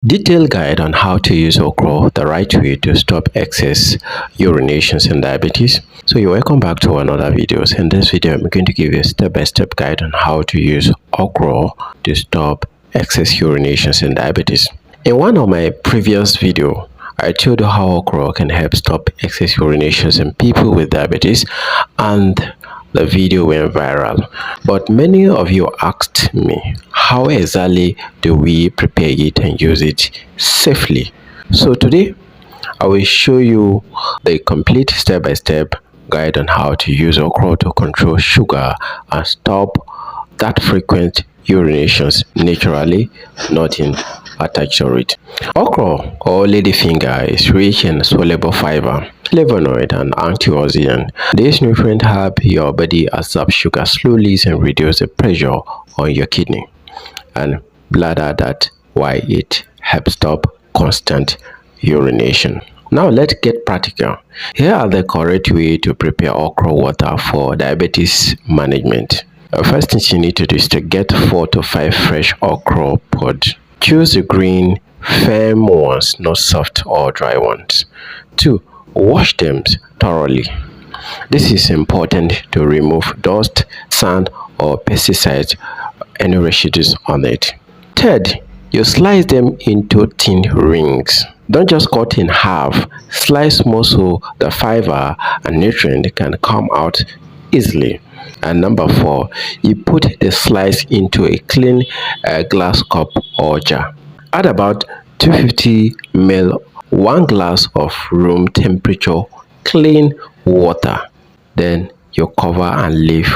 Detailed guide on how to use okra the right way to stop excess urinations and diabetes. So you're welcome back to another video. So in this video, I'm going to give you a step-by-step guide on how to use okra to stop excess urinations and diabetes. In one of my previous video, I told you how okra can help stop excess urinations in people with diabetes, and the video went viral. But many of you asked me, how exactly do we prepare it and use it safely? So today, I will show you the complete step-by-step guide on how to use okra to control sugar and stop that frequent urinations naturally, nothing attached to it. Okra or ladyfinger is rich in soluble fiber, flavonoid, and antioxidant. These nutrients help your body absorb sugar slowly and reduce the pressure on your kidney and bladder. That's why it helps stop constant urination. Now let's get practical. Here are the correct way to prepare okra water for diabetes management. First thing you need to do is to get 4 to 5 fresh okra pods. Choose the green, firm ones, not soft or dry ones. 2. Wash them thoroughly. This is important to remove dust, sand, or pesticides, any residues on it. Third, you slice them into thin rings. Don't just cut in half. Slice more so the fiber and nutrient can come out easily. And number 4, you put the slice into a clean glass cup or jar. Add about 250 ml, 1 glass of room temperature clean water. Then you cover and leave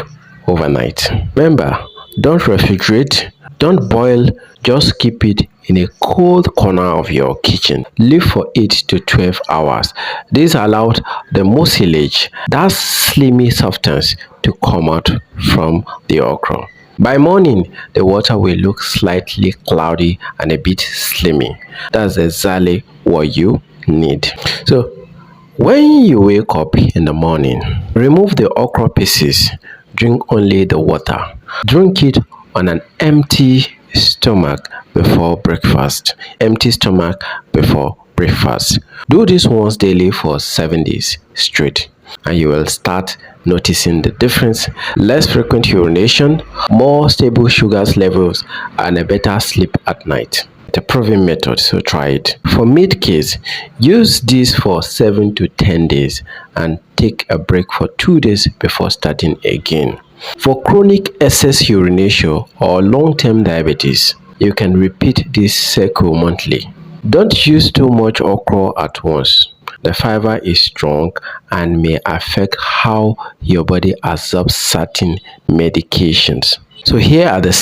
overnight. Remember, don't refrigerate, don't boil, just keep it in a cold corner of your kitchen. Leave for 8 to 12 hours. This allows the mucilage, that slimy substance, to come out from the okra. By morning, the water will look slightly cloudy and a bit slimy. That's exactly what you need. So when you wake up in the morning, remove the okra pieces. Drink only the water. Drink it on an empty stomach before breakfast. Empty stomach before breakfast. Do this once daily for 7 days straight, and you will start noticing the difference. Less frequent urination, more stable sugar levels, and a better sleep at night. It's a proven method, so try it. For mid case, use this for 7 to 10 days and take a break for 2 days before starting again. For chronic excess urination or long-term diabetes, you can repeat this cycle monthly. Don't use too much okra at once. The fiber is strong and may affect how your body absorbs certain medications. So here are the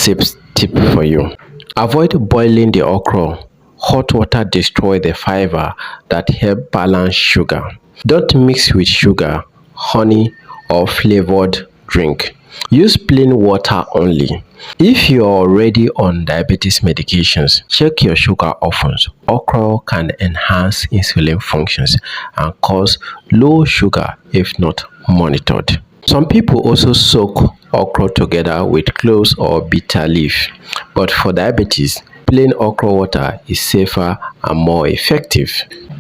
tips for you. Avoid boiling the okra. Hot water destroys the fiber that help balance sugar. Don't mix with sugar, honey, or flavored drink. Use plain water only. If you are already on diabetes medications, check your sugar often. Okra can enhance insulin functions and cause low sugar if not monitored. Some people also soak okra together with cloves or bitter leaf, but for diabetes, plain okra water is safer and more effective.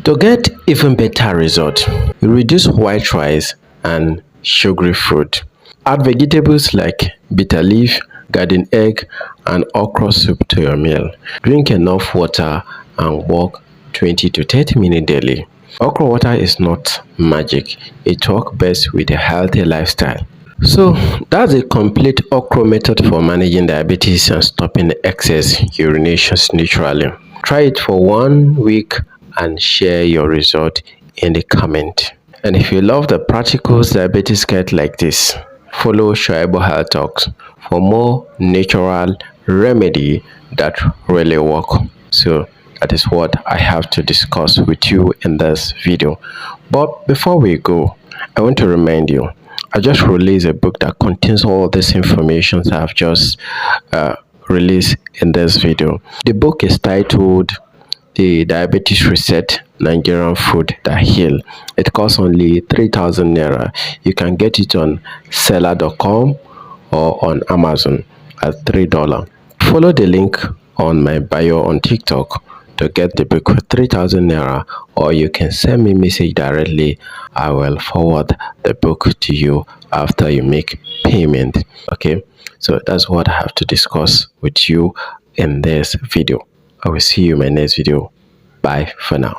To get even better results, reduce white rice and sugary food. Add vegetables like bitter leaf, garden egg, and okra soup to your meal. Drink enough water and walk 20 to 30 minutes daily. Okra water is not magic. It works best with a healthy lifestyle. So that's a complete okra method for managing diabetes and stopping excess urinations naturally. Try it for 1 week and share your result in the comment. And if you love the practical diabetes guide like this, follow Shoaibu Health Talks for more natural remedy that really work. So that is what I have to discuss with you in this video. But before we go, I want to remind you, I just released a book that contains all this information that I've just released in this video. The book is titled The Diabetes Reset, Nigerian Food That Heal. It costs only 3,000 naira. You can get it on seller.com or on Amazon at $3. Follow the link on my bio on TikTok to get the book for 3,000 naira, or you can send me a message directly. I will forward the book to you after you make payment. Okay, so that's what I have to discuss with you in this video. I will see you in my next video. Bye for now.